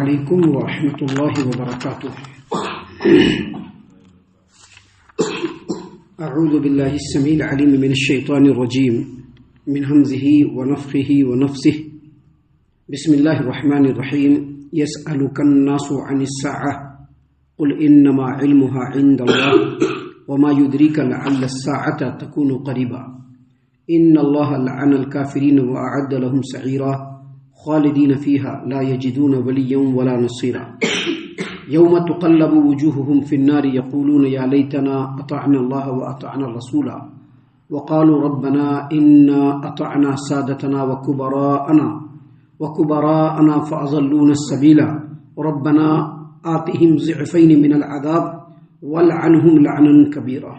علیکم ورحمۃ اللہ وبرکاتہ۔ اعوذ باللہ السمیع العلیم من الشیطان الرجیم من همزه ونفخه ونفثه۔ بسم اللہ الرحمن الرحیم۔ یسألک الناس عن الساعة قل انما علمها عند اللہ وما يدريك لعل الساعة تكون قريبا ان اللہ لعن الكافرین واعد لهم سعیرا خالدین فیہا لا یجدون ولیا ولا نصیرا یوم تقلب وجوہہم فی النار یقولون یا لیتنا اطعنا اللہ واطعنا الرسول وقالوا ربنا انا اطعنا سادتنا وكبراءنا فاضلونا السبیل ربنا آتهم ضعفین من العذاب والعنہم لعنا کبیرا۔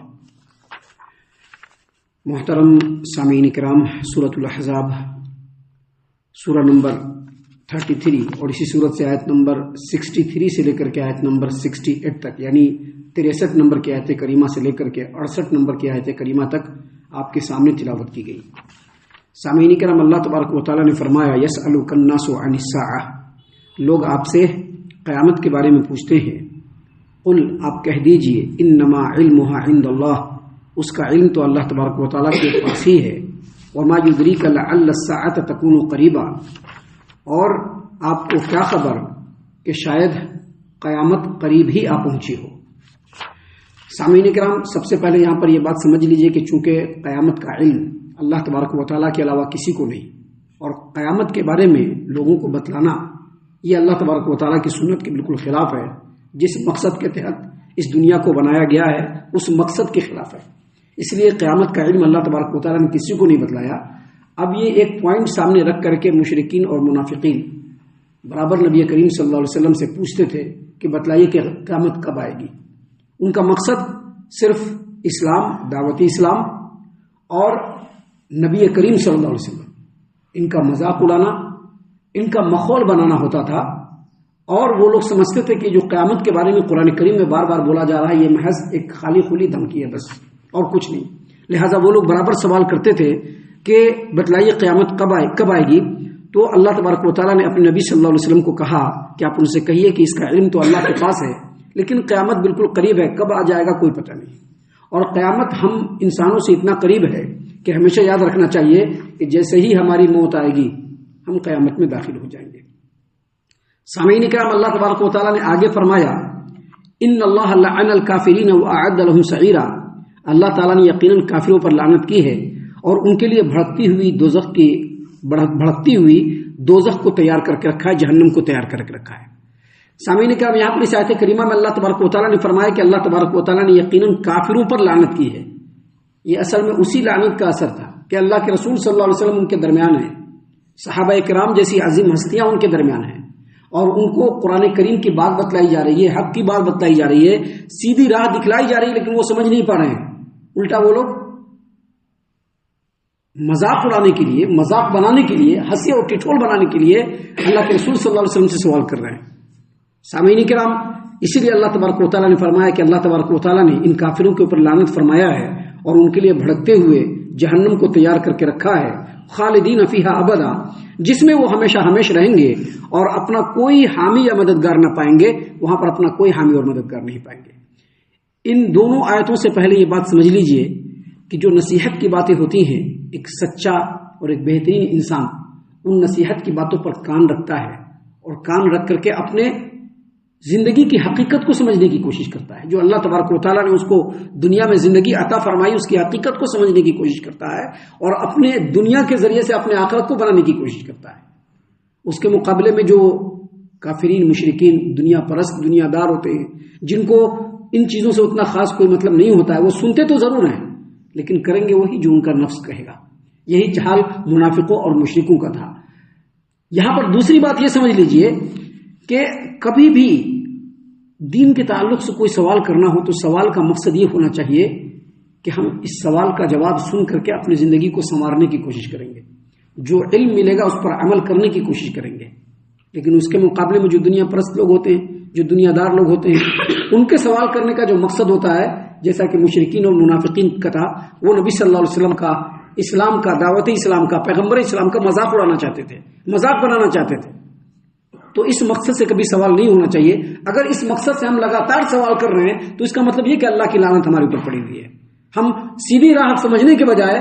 محترم سامعین کرام، سورۃ الاحزاب سورہ نمبر 33 اور اسی صورت سے آیت نمبر 63 سے لے کر کے آیت نمبر 68 تک، یعنی 63 نمبر کی آیت کریمہ سے لے کر کے 68 نمبر کی آیت کریمہ تک آپ کے سامنے تلاوت کی گئی۔ سامعین کرام، اللہ تبارک و تعالیٰ نے فرمایا یسألک الناس عن الساعة، لوگ آپ سے قیامت کے بارے میں پوچھتے ہیں۔ قل، آپ کہہ دیجئے، انما علمها عند اللہ، اس کا علم تو اللہ تبارک و تعالیٰ کے پاس ہی ہے۔ وما يدريك لعل الساعة تكون قريبا، اور آپ کو کیا خبر کہ شاید قیامت قریب ہی آ پہنچی ہو۔ سامعین کرام، سب سے پہلے یہاں پر یہ بات سمجھ لیجئے کہ چونکہ قیامت کا علم اللہ تبارک و تعالیٰ کے علاوہ کسی کو نہیں، اور قیامت کے بارے میں لوگوں کو بتلانا یہ اللہ تبارک و تعالیٰ کی سنت کے بالکل خلاف ہے۔ جس مقصد کے تحت اس دنیا کو بنایا گیا ہے اس مقصد کے خلاف ہے، اس لیے قیامت کا علم اللہ تبارک و تعالیٰ نے کسی کو نہیں بتلایا۔ اب یہ ایک پوائنٹ سامنے رکھ کر کے مشرکین اور منافقین برابر نبی کریم صلی اللہ علیہ وسلم سے پوچھتے تھے کہ بتلائیے کہ قیامت کب آئے گی۔ ان کا مقصد صرف اسلام، دعوت اسلام اور نبی کریم صلی اللہ علیہ وسلم، ان کا مذاق اڑانا، ان کا مخول بنانا ہوتا تھا، اور وہ لوگ سمجھتے تھے کہ جو قیامت کے بارے میں قرآن کریم میں بار بار بولا جا رہا ہے یہ محض ایک خالی خلی دھمکی ہے بس، اور کچھ نہیں۔ لہٰذا وہ لوگ برابر سوال کرتے تھے کہ بتلائیے قیامت کب آئے گی۔ تو اللہ تبارک و تعالیٰ نے اپنے نبی صلی اللہ علیہ وسلم کو کہا کہ آپ ان سے کہیے کہ اس کا علم تو اللہ کے پاس ہے، لیکن قیامت بالکل قریب ہے، کب آ جائے گا کوئی پتہ نہیں۔ اور قیامت ہم انسانوں سے اتنا قریب ہے کہ ہمیشہ یاد رکھنا چاہیے کہ جیسے ہی ہماری موت آئے گی ہم قیامت میں داخل ہو جائیں گے۔ سامعین کرام، اللہ تبارک و تعالیٰ نے آگے فرمایا ان اللہ لعن الکافرین واعد لهم سعیرا، اللہ تعالیٰ نے یقیناً کافروں پر لعنت کی ہے اور ان کے لیے بھڑکتی ہوئی دوزخ کو تیار کر کے رکھا ہے، جہنم کو تیار کر کے رکھا ہے۔ سامعین کرام، یہاں پر اس آیت کریمہ میں اللہ تبارک و تعالیٰ نے فرمایا کہ اللہ تبارک و تعالیٰ نے یقیناً کافروں پر لعنت کی ہے۔ یہ اصل میں اسی لعنت کا اثر تھا کہ اللہ کے رسول صلی اللہ علیہ وسلم ان کے درمیان ہیں، صحابہ کرام جیسی عظیم ہستیاں ان کے درمیان ہیں، اور ان کو قرآن کریم کی بات بتلائی جا رہی ہے، حق کی بات بتلائی جا رہی ہے، سیدھی راہ دکھلائی جا رہی ہے، لیکن وہ سمجھ نہیں پا رہے ہیں۔ الٹا وہ لوگ مذاق اڑانے کے لیے، مذاق بنانے کے لیے، ہنسی اور ٹھٹول بنانے کے لیے اللہ کے رسول صلی اللہ علیہ وسلم سے سوال کر رہے ہیں۔ سامعین کرام، اسی لیے اللہ تبارک و تعالیٰ نے فرمایا کہ اللہ تبارک و تعالیٰ نے ان کافروں کے اوپر لعنت فرمایا ہے اور ان کے لیے بھڑکتے ہوئے جہنم کو تیار کر کے رکھا ہے، خالدین فیہا ابدا، جس میں وہ ہمیشہ ہمیش رہیں گے اور اپنا کوئی حامی یا مددگار نہ پائیں گے، وہاں پر اپنا کوئی حامی اور مددگار نہیں پائیں گے۔ ان دونوں آیتوں سے پہلے یہ بات سمجھ لیجئے کہ جو نصیحت کی باتیں ہوتی ہیں، ایک سچا اور ایک بہترین انسان ان نصیحت کی باتوں پر کان رکھتا ہے اور کان رکھ کر کے اپنے زندگی کی حقیقت کو سمجھنے کی کوشش کرتا ہے۔ جو اللہ تبارک و تعالیٰ نے اس کو دنیا میں زندگی عطا فرمائی اس کی حقیقت کو سمجھنے کی کوشش کرتا ہے اور اپنے دنیا کے ذریعے سے اپنے آخرت کو بنانے کی کوشش کرتا ہے۔ اس کے مقابلے میں جو کافرین، مشرکین، دنیا پرست، دنیا دار ہوتے ہیں، جن کو ان چیزوں سے اتنا خاص کوئی مطلب نہیں ہوتا ہے، وہ سنتے تو ضرور ہیں لیکن کریں گے وہی جو ان کا نفس کہے گا۔ یہی حال منافقوں اور مشرکوں کا تھا۔ یہاں پر دوسری بات یہ سمجھ لیجئے کہ کبھی بھی دین کے تعلق سے کوئی سوال کرنا ہو تو سوال کا مقصد یہ ہونا چاہیے کہ ہم اس سوال کا جواب سن کر کے اپنی زندگی کو سنوارنے کی کوشش کریں گے، جو علم ملے گا اس پر عمل کرنے کی کوشش کریں گے۔ لیکن اس کے مقابلے میں جو دنیا پرست لوگ ہوتے ہیں، جو دنیا دار لوگ ہوتے ہیں، ان کے سوال کرنے کا جو مقصد ہوتا ہے، جیسا کہ مشرکین اور منافقین کا تھا، وہ نبی صلی اللہ علیہ وسلم کا، اسلام کا، دعوت اسلام کا، پیغمبر اسلام کا مذاق اڑانا چاہتے تھے، مذاق بنانا چاہتے تھے۔ تو اس مقصد سے کبھی سوال نہیں ہونا چاہیے. اگر اس مقصد سے ہم لگاتار سوال کر رہے ہیں تو اس کا مطلب یہ کہ اللہ کی لعنت ہمارے اوپر پڑی ہوئی ہے. ہم سیدھی راہ سمجھنے کے بجائے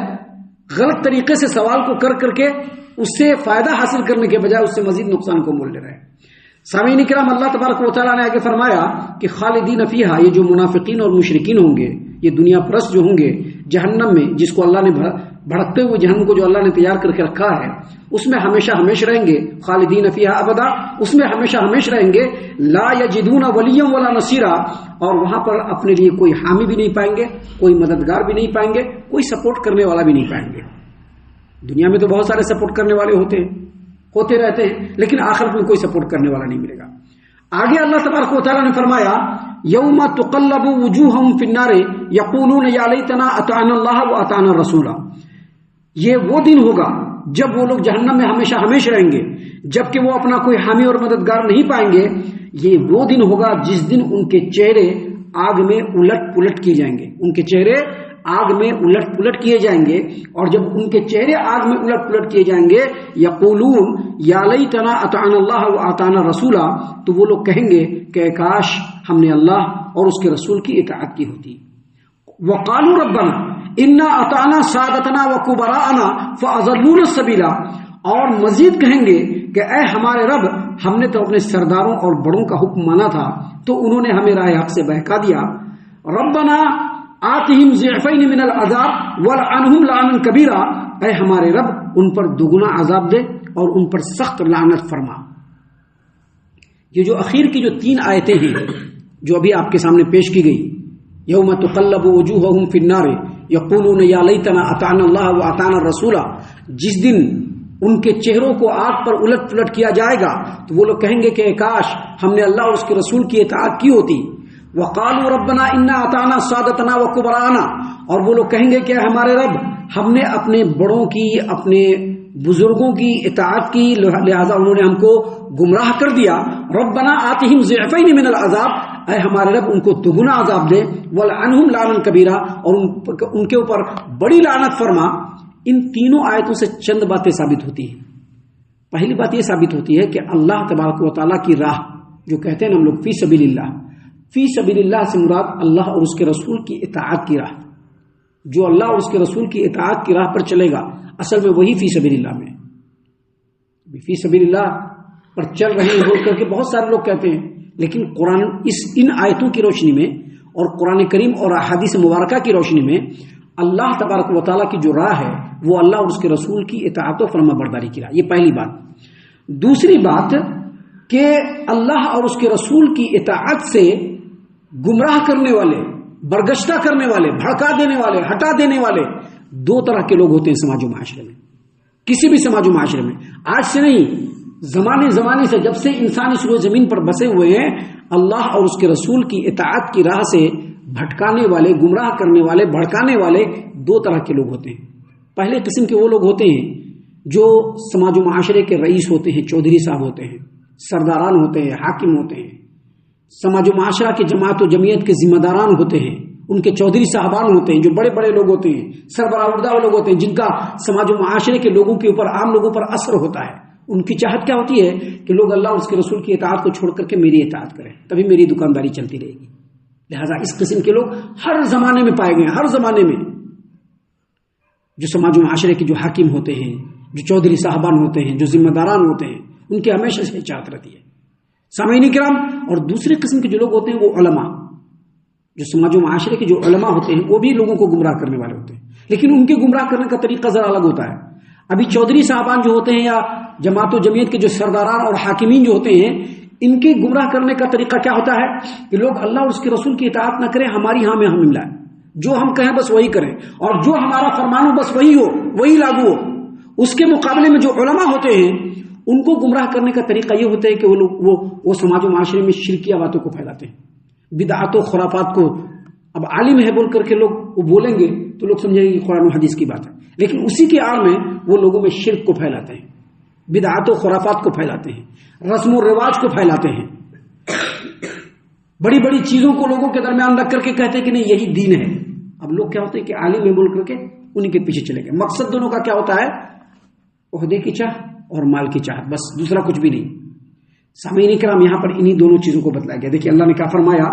غلط طریقے سے سوال کو کر کے اس سے فائدہ حاصل کرنے کے بجائے اس سے مزید نقصان کو مول لے رہے ہیں. سامعین کرام، اللہ تبارک و تعالیٰ نے آگے فرمایا کہ خالدین فیہا، یہ جو منافقین اور مشرکین ہوں گے، یہ دنیا پرست جو ہوں گے، جہنم میں، جس کو اللہ نے بھڑکتے ہوئے جہنم کو جو اللہ نے تیار کر کے رکھا ہے، اس میں ہمیشہ ہمیشہ رہیں گے. خالدین فیہا ابدا، اس میں ہمیشہ ہمیشہ رہیں گے. لا یجدون ولیا ولا نصیرا، اور وہاں پر اپنے لیے کوئی حامی بھی نہیں پائیں گے، کوئی مددگار بھی نہیں پائیں گے، کوئی سپورٹ کرنے والا بھی نہیں پائیں گے. دنیا میں تو بہت سارے سپورٹ کرنے والے ہوتے رہتے ہیں، لیکن آخرت میں کوئی سپورٹ کرنے والا نہیں ملے گا. آگے اللہ تبارک و تعالیٰ نے فرمایا یوم تقلب وجوہہم فی النار یقولون یا لیتنا اطعنا اللہ واطعنا الرسول. یہ وہ دن ہوگا جب وہ لوگ جہنم میں ہمیشہ ہمیشہ رہیں گے، جبکہ وہ اپنا کوئی حامی اور مددگار نہیں پائیں گے. یہ وہ دن ہوگا جس دن ان کے چہرے آگ میں الٹ پلٹ کیے جائیں گے. ان کے چہرے آگ میں الٹ پلٹ کیے جائیں گے، اور جب ان کے چہرے آگ میں الٹ پلٹ کیے جائیں گے، یقولون یا لیتنا اطعنا اللہ واطعنا الرسول، تو وہ لوگ کہیں گے کہ کاش ہم نے اللہ اور اس کے رسول کی اطاعت کی ہوتی. وقالوا ربنا انا اطعنا سادتنا وکبراءنا فاضلونا السبیل، اور مزید کہیں گے کہ اے ہمارے رب، ہم نے تو اپنے سرداروں اور بڑوں کا حکم مانا تھا تو انہوں نے ہمیں راہ حق سے بہکا دیا. ربنا آتہم ضعفین من العذاب ولعنہم لعنا کبیرا، اے ہمارے رب ان پر دگنا عذاب دے اور ان پر سخت لعنت فرما. یہ جو اخیر کی جو 3 آیتیں ہیں جو ابھی آپ کے سامنے پیش کی گئی، یوم تقلب وجوہہم فی النار یقولون یا لیتنا اطعنا اللہ واطعنا الرسول، جس دن ان کے چہروں کو آگ پر الٹ پلٹ کیا جائے گا تو وہ لوگ کہیں گے کہ کاش ہم نے اللہ اور اس کے رسول کی اطاعت کی ہوتی. وقالوا ربنا انا اطعنا سادتنا وکبراءنا، اور وہ لوگ کہیں گے کہ ہمارے رب، ہم نے اپنے بڑوں کی، اپنے بزرگوں کی اطاعت کی، لہذا انہوں نے ہم کو گمراہ کر دیا. ربنا آتہم ضعفین من العذاب، اے ہمارے رب ان کو دگنا عذاب دے. ولعنہم لعنا کبیرا، اور ان کے اوپر بڑی لعنت فرما. ان تینوں آیتوں سے چند باتیں ثابت ہوتی ہیں. پہلی بات یہ ثابت ہوتی ہے کہ اللہ تبارک و تعالیٰ کی راہ جو کہتے ہیں ہم لوگ فی سبیل اللہ، فی سبیل اللہ سے مراد اللہ اور اس کے رسول کی اطاعت کی راہ. جو اللہ اور اس کے رسول کی اطاعت کی راہ پر چلے گا اصل میں وہی فی سبیل اللہ میں. فی سبیل اللہ پر چل رہے ہیں بول کر کے بہت سارے لوگ کہتے ہیں، لیکن قرآن ان آیتوں کی روشنی میں اور قرآن کریم اور احادیث مبارکہ کی روشنی میں اللہ تبارک و تعالیٰ کی جو راہ ہے وہ اللہ اور اس کے رسول کی اطاعت و فرما برداری کی راہ. یہ پہلی بات. دوسری بات کہ اللہ اور اس کے رسول کی اطاعت سے گمراہ کرنے والے، برگشتہ کرنے والے، بھڑکا دینے والے، ہٹا دینے والے 2 طرح کے لوگ ہوتے ہیں سماج و معاشرے میں. کسی بھی سماج و معاشرے میں، آج سے نہیں، زمانے سے، جب سے انسان اس روئے زمین پر بسے ہوئے ہیں، اللہ اور اس کے رسول کی اطاعت کی راہ سے بھٹکانے والے، گمراہ کرنے والے، بھڑکانے والے 2 طرح کے لوگ ہوتے ہیں. پہلے قسم کے وہ لوگ ہوتے ہیں جو سماج و معاشرے کے رئیس ہوتے ہیں، چودھری صاحب ہوتے ہیں، سرداران ہوتے ہیں، حاکم ہوتے ہیں، سماج و معاشرہ کے جماعت و جمعیت کے ذمہ داران ہوتے ہیں، ان کے چودھری صاحبان ہوتے ہیں، جو بڑے بڑے لوگ ہوتے ہیں، سربراہ عہدہ لوگ ہوتے ہیں، جن کا سماج و معاشرے کے لوگوں کے اوپر، عام لوگوں پر اثر ہوتا ہے. ان کی چاہت کیا ہوتی ہے کہ لوگ اللہ اور اس کے رسول کی اطاعت کو چھوڑ کر کے میری اطاعت کریں، تبھی میری دکانداری چلتی رہے گی. لہذا اس قسم کے لوگ ہر زمانے میں پائے گئے ہیں. ہر زمانے میں جو سماج و معاشرے کے جو حاکم ہوتے ہیں، جو چودھری صاحبان ہوتے ہیں، جو ذمہ داران ہوتے ہیں، ان کی ہمیشہ سے چاہت رہتی ہے. سامعین کرام، اور دوسرے قسم کے جو لوگ ہوتے ہیں وہ علماء، جو سماج و معاشرے کے جو علماء ہوتے ہیں وہ بھی لوگوں کو گمراہ کرنے والے ہوتے ہیں، لیکن ان کے گمراہ کرنے کا طریقہ ذرا الگ ہوتا ہے. ابھی چودھری صاحبان جو ہوتے ہیں یا جماعت و جمعیت کے جو سرداران اور حاکمین جو ہوتے ہیں، ان کے گمراہ کرنے کا طریقہ کیا ہوتا ہے کہ لوگ اللہ اور اس کے رسول کی اطاعت نہ کریں، ہماری ہاں میں ہم ملائیں، جو ہم کہیں بس وہی کریں، اور جو ہمارا فرمان ہو بس وہی ہو، وہی لاگو ہو. اس کے مقابلے میں جو علماء ہوتے ہیں ان کو گمراہ کرنے کا طریقہ یہ ہوتا ہے کہ وہ سماج و معاشرے میں شرکیہ باتوں کو پھیلاتے ہیں، بدعات و خرافات کو. اب عالم ہے بول کر کے لوگ وہ بولیں گے تو لوگ سمجھیں گے کہ قرآن و حدیث کی بات ہے، لیکن اسی کی آڑ میں وہ لوگوں میں شرک کو پھیلاتے ہیں، بدعات و خرافات کو پھیلاتے ہیں، رسم و رواج کو پھیلاتے ہیں، بڑی بڑی چیزوں کو لوگوں کے درمیان رکھ کر کے کہتے ہیں کہ نہیں یہی دین ہے. اب لوگ کیا ہوتے ہیں کہ عالم ہے بول کر کے انہیں کے پیچھے چلے گئے. مقصد دونوں کا کیا ہوتا ہے؟ عہدے کی چاہ اور مال کی چاہت، بس دوسرا کچھ بھی نہیں. سامعین کرام یہاں پر انہی دونوں چیزوں کو بتلایا گیا. دیکھیے اللہ نے کیا فرمایا,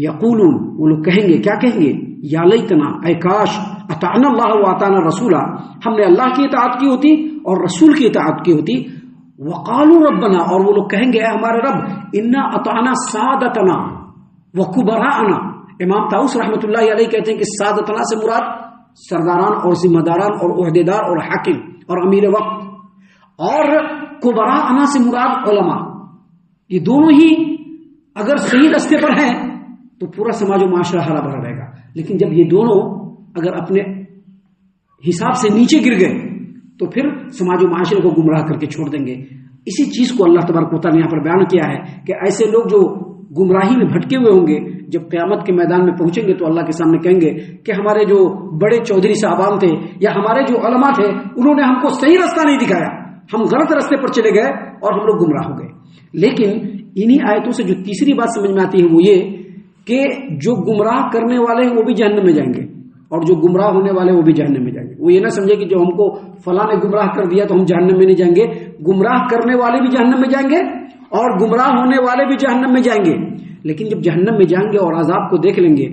یقولون, وہ لوگ کہیں گے, کیا کہیں گے, یا لیتنا, اے کاش, اطعنا اللہ و اطعنا رسولا, ہم نے اللہ کی اطاعت کی ہوتی اور رسول کی اطاعت کی ہوتی. وقالوا ربنا, اور وہ لوگ کہیں گے اے ہمارے رب, انا اطعنا سادتنا وکبراءنا. امام طاؤس رحمۃ اللہ علیہ کہتے ہیں کہ سادتنا سے مراد سرداران اور ذمہ داران اور عہدیدار اور حاکم اور امیر وقت, اور کبراءنا سے مراد علماء. یہ دونوں ہی اگر صحیح راستے پر ہیں تو پورا سماج و معاشرہ ہرا بھرا رہے گا, لیکن جب یہ دونوں اگر اپنے حساب سے نیچے گر گئے تو پھر سماج و معاشرے کو گمراہ کر کے چھوڑ دیں گے. اسی چیز کو اللہ تبارک و تعالیٰ نے یہاں پر بیان کیا ہے کہ ایسے لوگ جو گمراہی میں بھٹکے ہوئے ہوں گے, جب قیامت کے میدان میں پہنچیں گے تو اللہ کے سامنے کہیں گے کہ ہمارے جو بڑے چودھری صاحبان تھے یا ہمارے جو علماء تھے انہوں نے ہم کو صحیح راستہ نہیں دکھایا, ہم غلط راستے پر چلے گئے اور ہم لوگ گمراہ ہو گئے. لیکن انہی آیتوں سے جو تیسری بات سمجھ میں آتی ہے وہ یہ کہ جو گمراہ کرنے والے ہیں وہ بھی جہنم میں جائیں گے اور جو گمراہ ہونے والے وہ بھی جہنم میں جائیں گے. وہ یہ نہ سمجھے کہ جو ہم کو فلاں نے گمراہ کر دیا تو ہم جہنم میں نہیں جائیں گے. گمراہ کرنے والے بھی جہنم میں جائیں گے اور گمراہ ہونے والے بھی جہنم میں جائیں گے. لیکن جب جہنم میں جائیں گے اور عذاب کو دیکھ لیں گے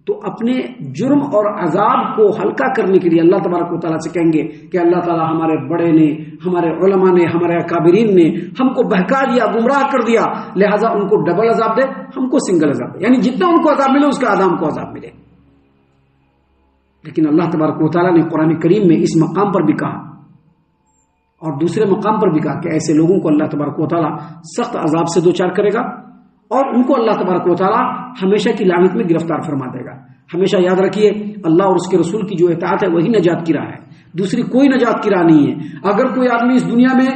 تو اپنے جرم اور عذاب کو ہلکا کرنے کے لیے اللہ تبارک و تعالیٰ سے کہیں گے کہ اللہ تعالیٰ ہمارے بڑے نے, ہمارے علماء نے, ہمارے اکابرین نے ہم کو بہکا دیا, گمراہ کر دیا, لہٰذا ان کو ڈبل عذاب دے, ہم کو سنگل عذاب دے. یعنی جتنا ان کو عذاب ملے اس کا آدھا ہم کو عذاب ملے. لیکن اللہ تبارک و تعالیٰ نے قرآن کریم میں اس مقام پر بھی کہا اور دوسرے مقام پر بھی کہا کہ ایسے لوگوں کو اللہ تبارک و تعالیٰ سخت عذاب سے دوچار کرے گا اور ان کو اللہ تبارک و تعالیٰ ہمیشہ کی لعنت میں گرفتار فرما دے گا. ہمیشہ یاد رکھیے اللہ اور اس کے رسول کی جو اطاعت ہے وہی نجات کی راہ ہے, دوسری کوئی نجات کی راہ نہیں ہے. اگر کوئی آدمی اس دنیا میں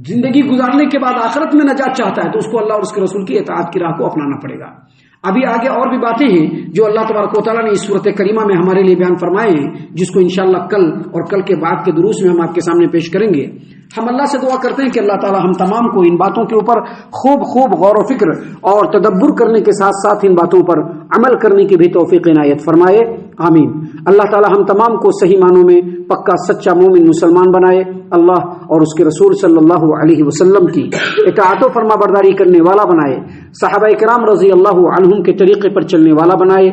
زندگی گزارنے کے بعد آخرت میں نجات چاہتا ہے تو اس کو اللہ اور اس کے رسول کی اطاعت کی راہ کو اپنانا پڑے گا. ابھی آگے اور بھی باتیں ہیں جو اللہ تبارک و تعالیٰ نے اس صورت کریمہ میں ہمارے لیے بیان فرمائے ہیں, جس کو انشاءاللہ کل اور کل کے بعد کے دروس میں ہم آپ کے سامنے پیش کریں گے. ہم اللہ سے دعا کرتے ہیں کہ اللہ تعالیٰ ہم تمام کو ان باتوں کے اوپر خوب غور و فکر اور تدبر کرنے کے ساتھ ساتھ ان باتوں پر عمل کرنے کی بھی توفیق عنایت فرمائے, آمین. اللہ تعالیٰ ہم تمام کو صحیح معنوں میں پکا سچا مومن مسلمان بنائے, اللہ اور اس کے رسول صلی اللہ علیہ وسلم کی اطاعت و فرما برداری کرنے والا بنائے, صحابہ کرام رضی اللہ عنہم کے طریقے پر چلنے والا بنائے,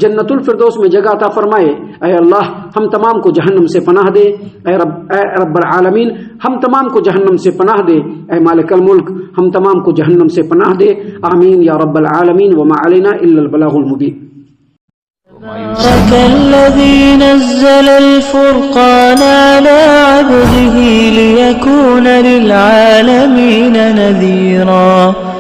جنت الفردوس میں جگہ عطا فرمائے. اے اللہ ہم تمام کو جہنم سے پناہ دے, اے رب العالمین ہم تمام کو جہنم سے پناہ دے, اے مالک الملک ہم تمام کو جہنم سے پناہ دے, آمین یا رب العالمین. وما علینا الا البلاغ المبین. تبارك الذي نزل الفرقان على عبده ليكون للعالمين نذيرا.